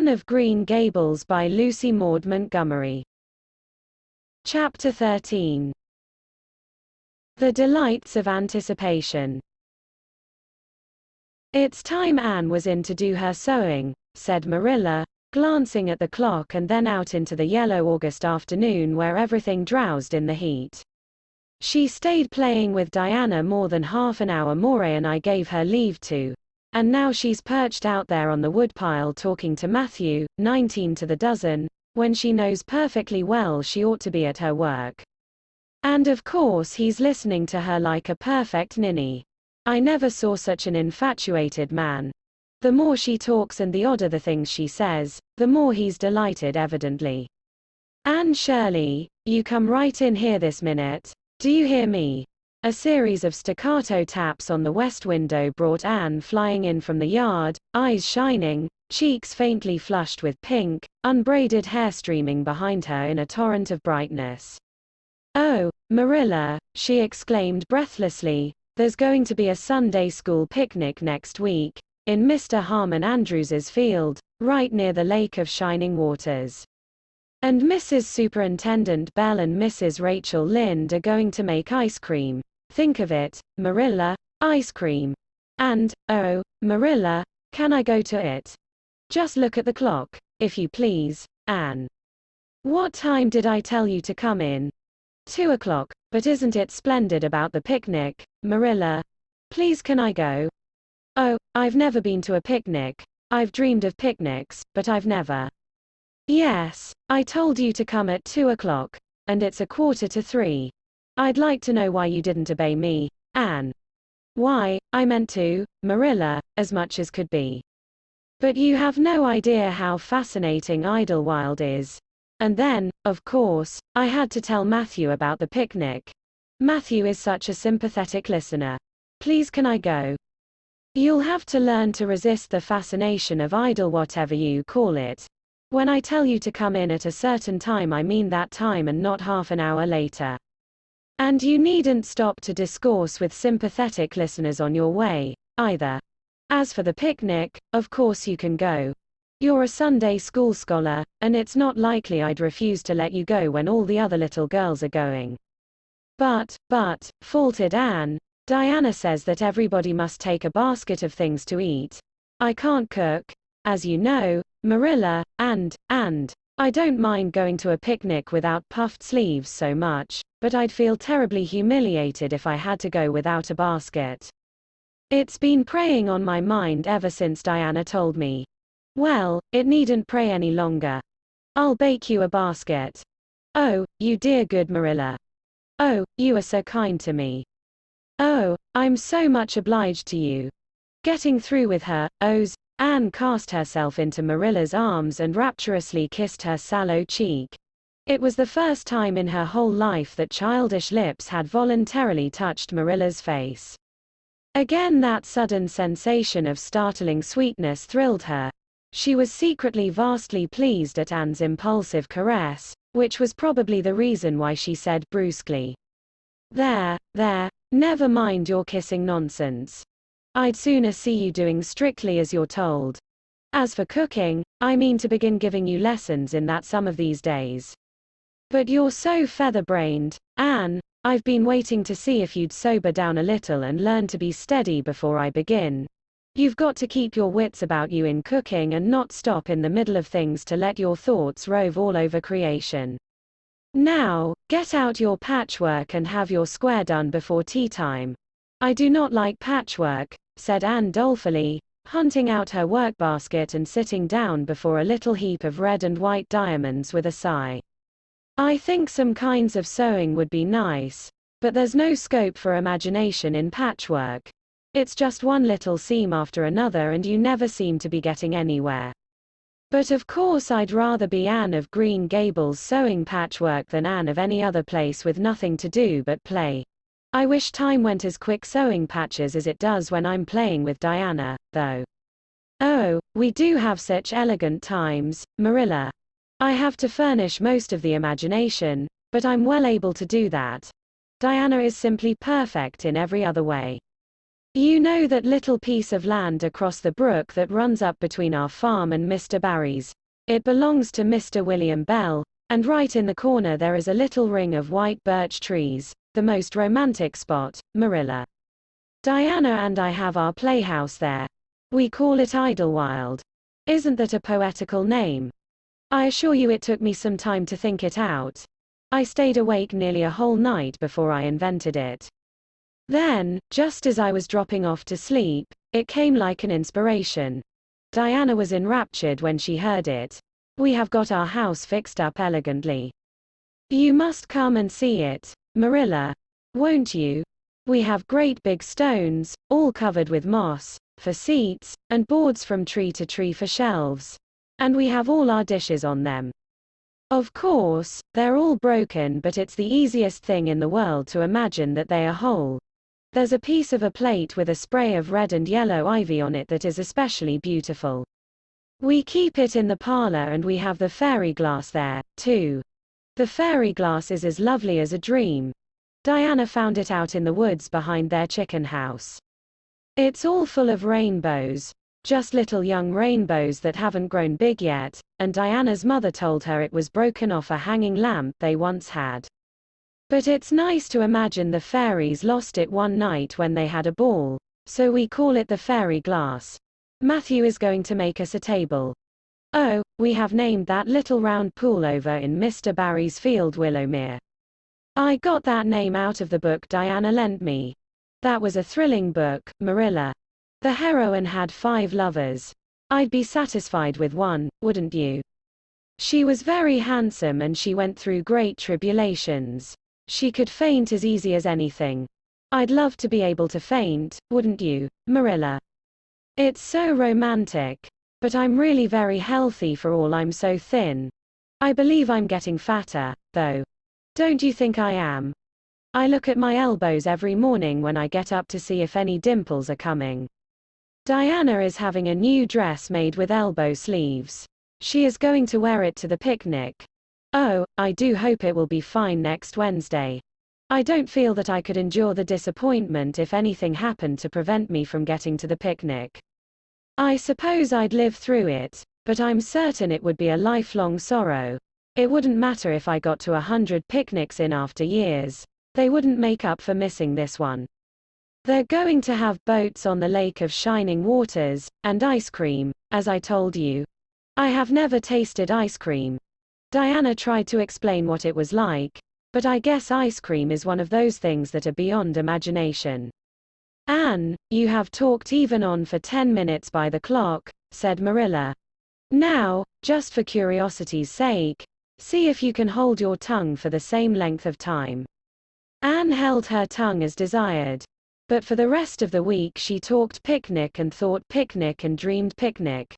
Anne of Green Gables by Lucy Maud Montgomery. Chapter 13. The Delights of Anticipation. "It's time Anne was in to do her sewing," said Marilla, glancing at the clock and then out into the yellow August afternoon where everything drowsed in the heat. "She stayed playing with Diana more than half an hour more and I gave her leave to. And now she's perched out there on the woodpile talking to Matthew, 19 to the dozen, when she knows perfectly well she ought to be at her work. And of course he's listening to her like a perfect ninny. I never saw such an infatuated man. The more she talks and the odder the things she says, the more he's delighted evidently. Anne Shirley, you come right in here this minute. Do you hear me?" A series of staccato taps on the west window brought Anne flying in from the yard, eyes shining, cheeks faintly flushed with pink, unbraided hair streaming behind her in a torrent of brightness. "Oh, Marilla," she exclaimed breathlessly, "there's going to be a Sunday school picnic next week, in Mr. Harmon Andrews's field, right near the Lake of Shining Waters. And Mrs. Superintendent Bell and Mrs. Rachel Lynde are going to make ice cream. Think of it, Marilla, ice cream. And, oh, Marilla, can I go to it? Just look at the clock, if you please, Anne. What time did I tell you to come in? 2 o'clock, but isn't it splendid about the picnic, Marilla? Please can I go? Oh, I've never been to a picnic. I've dreamed of picnics, but I've never." "Yes, I told you to come at 2 o'clock, and it's 2:45. I'd like to know why you didn't obey me, Anne." "Why, I meant to, Marilla, as much as could be. But you have no idea how fascinating Idlewild is. And then, of course, I had to tell Matthew about the picnic. Matthew is such a sympathetic listener. Please can I go?" "You'll have to learn to resist the fascination of idle whatever you call it. When I tell you to come in at a certain time I mean that time and not half an hour later. And you needn't stop to discourse with sympathetic listeners on your way, either. As for the picnic, of course you can go. You're a Sunday school scholar, and it's not likely I'd refuse to let you go when all the other little girls are going." But, faltered Anne, "Diana says that everybody must take a basket of things to eat. I can't cook, as you know, Marilla, and, I don't mind going to a picnic without puffed sleeves so much, but I'd feel terribly humiliated if I had to go without a basket. It's been preying on my mind ever since Diana told me. Well, it needn't prey any longer. I'll bake you a basket." "Oh, you dear good Marilla. Oh, you are so kind to me." "Oh, I'm so much obliged to you." Getting through with her ohs, Anne cast herself into Marilla's arms and rapturously kissed her sallow cheek. It was the first time in her whole life that childish lips had voluntarily touched Marilla's face. Again that sudden sensation of startling sweetness thrilled her. She was secretly vastly pleased at Anne's impulsive caress, which was probably the reason why she said brusquely, There, never mind your kissing nonsense. I'd sooner see you doing strictly as you're told. As for cooking, I mean to begin giving you lessons in that some of these days. But you're so feather-brained, Anne, I've been waiting to see if you'd sober down a little and learn to be steady before I begin. You've got to keep your wits about you in cooking and not stop in the middle of things to let your thoughts rove all over creation. Now, get out your patchwork and have your square done before tea time." "I do not like patchwork," said Anne dolefully, hunting out her workbasket and sitting down before a little heap of red and white diamonds with a sigh. "I think some kinds of sewing would be nice, but there's no scope for imagination in patchwork. It's just one little seam after another and you never seem to be getting anywhere. But of course I'd rather be Anne of Green Gables sewing patchwork than Anne of any other place with nothing to do but play. I wish time went as quick sewing patches as it does when I'm playing with Diana, though. Oh, we do have such elegant times, Marilla. I have to furnish most of the imagination, but I'm well able to do that. Diana is simply perfect in every other way." You know that little piece of land across the brook that runs up between our farm and Mr. Barry's? It belongs to Mr. William Bell, and right in the corner there is a little ring of white birch trees, the most romantic spot, Marilla. Diana and I have our playhouse there. We call it Idlewild. Isn't that a poetical name? I assure you it took me some time to think it out. I stayed awake nearly a whole night before I invented it. Then, just as I was dropping off to sleep, it came like an inspiration. Diana was enraptured when she heard it. We have got our house fixed up elegantly. You must come and see it, Marilla. Won't you? We have great big stones, all covered with moss, for seats, and boards from tree to tree for shelves. And we have all our dishes on them. Of course, they're all broken, but it's the easiest thing in the world to imagine that they are whole. There's a piece of a plate with a spray of red and yellow ivy on it that is especially beautiful. We keep it in the parlor, and we have the fairy glass there, too. The fairy glass is as lovely as a dream. Diana found it out in the woods behind their chicken house. It's all full of rainbows, just little young rainbows that haven't grown big yet, and Diana's mother told her it was broken off a hanging lamp they once had. But it's nice to imagine the fairies lost it one night when they had a ball, so we call it the fairy glass. Matthew is going to make us a table. Oh, we have named that little round pool over in Mr. Barry's field Willowmere. I got that name out of the book Diana lent me. That was a thrilling book, Marilla. The heroine had 5 lovers. I'd be satisfied with one, wouldn't you? She was very handsome and she went through great tribulations. She could faint as easy as anything. I'd love to be able to faint, wouldn't you, Marilla? It's so romantic. But I'm really very healthy for all I'm so thin. I believe I'm getting fatter, though. Don't you think I am? I look at my elbows every morning when I get up to see if any dimples are coming. Diana is having a new dress made with elbow sleeves. She is going to wear it to the picnic. Oh, I do hope it will be fine next Wednesday. I don't feel that I could endure the disappointment if anything happened to prevent me from getting to the picnic. I suppose I'd live through it, but I'm certain it would be a lifelong sorrow. It wouldn't matter if I got to 100 picnics in after years. They wouldn't make up for missing this one. They're going to have boats on the Lake of Shining Waters, and ice cream, as I told you. I have never tasted ice cream. Diana tried to explain what it was like, but I guess ice cream is one of those things that are beyond imagination. Anne, you have talked even on for 10 minutes by the clock, said Marilla. Now, just for curiosity's sake, see if you can hold your tongue for the same length of time. Anne held her tongue as desired. But for the rest of the week she talked picnic and thought picnic and dreamed picnic.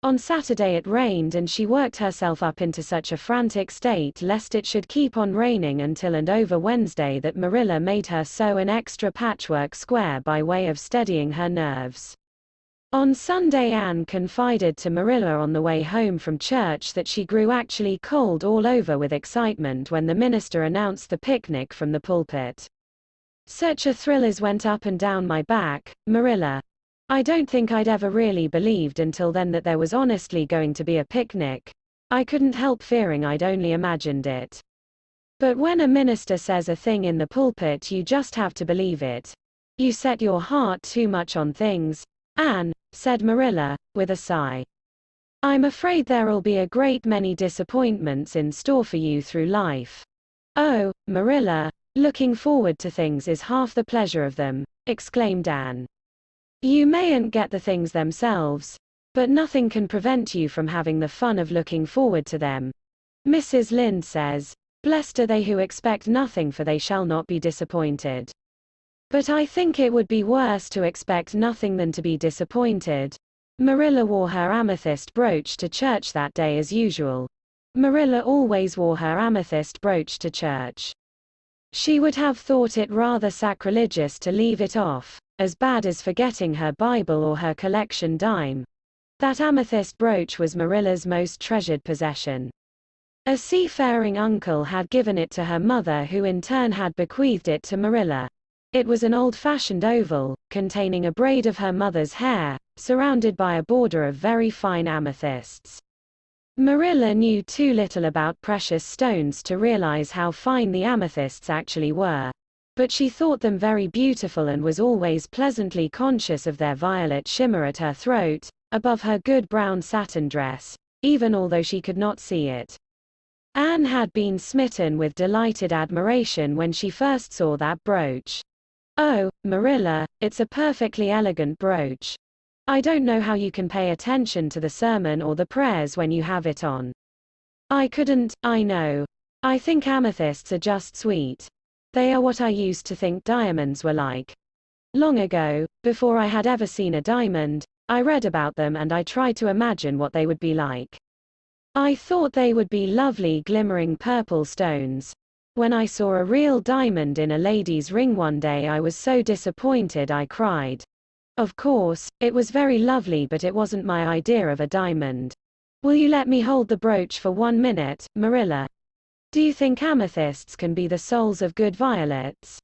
On Saturday it rained and she worked herself up into such a frantic state lest it should keep on raining until and over Wednesday that Marilla made her sew an extra patchwork square by way of steadying her nerves. On Sunday Anne confided to Marilla on the way home from church that she grew actually cold all over with excitement when the minister announced the picnic from the pulpit. Such a thrill as went up and down my back, Marilla. I don't think I'd ever really believed until then that there was honestly going to be a picnic. I couldn't help fearing I'd only imagined it. But when a minister says a thing in the pulpit you just have to believe it. You set your heart too much on things, Anne, said Marilla, with a sigh. I'm afraid there'll be a great many disappointments in store for you through life. Oh, Marilla, looking forward to things is half the pleasure of them, exclaimed Anne. You mayn't get the things themselves, but nothing can prevent you from having the fun of looking forward to them. Mrs. Lynde says, "Blessed are they who expect nothing, for they shall not be disappointed." But I think it would be worse to expect nothing than to be disappointed. Marilla wore her amethyst brooch to church that day as usual. Marilla always wore her amethyst brooch to church. She would have thought it rather sacrilegious to leave it off, as bad as forgetting her Bible or her collection dime. That amethyst brooch was Marilla's most treasured possession. A seafaring uncle had given it to her mother, who in turn had bequeathed it to Marilla. It was an old-fashioned oval, containing a braid of her mother's hair, surrounded by a border of very fine amethysts. Marilla knew too little about precious stones to realize how fine the amethysts actually were, but she thought them very beautiful and was always pleasantly conscious of their violet shimmer at her throat, above her good brown satin dress, even although she could not see it. Anne had been smitten with delighted admiration when she first saw that brooch. "Oh, Marilla, it's a perfectly elegant brooch. I don't know how you can pay attention to the sermon or the prayers when you have it on." "I couldn't, I know. I think amethysts are just sweet. They are what I used to think diamonds were like. Long ago, before I had ever seen a diamond, I read about them and I tried to imagine what they would be like. I thought they would be lovely glimmering purple stones. When I saw a real diamond in a lady's ring one day I was so disappointed I cried. Of course, it was very lovely but it wasn't my idea of a diamond. Will you let me hold the brooch for 1 minute, Marilla? Do you think amethysts can be the souls of good violets?"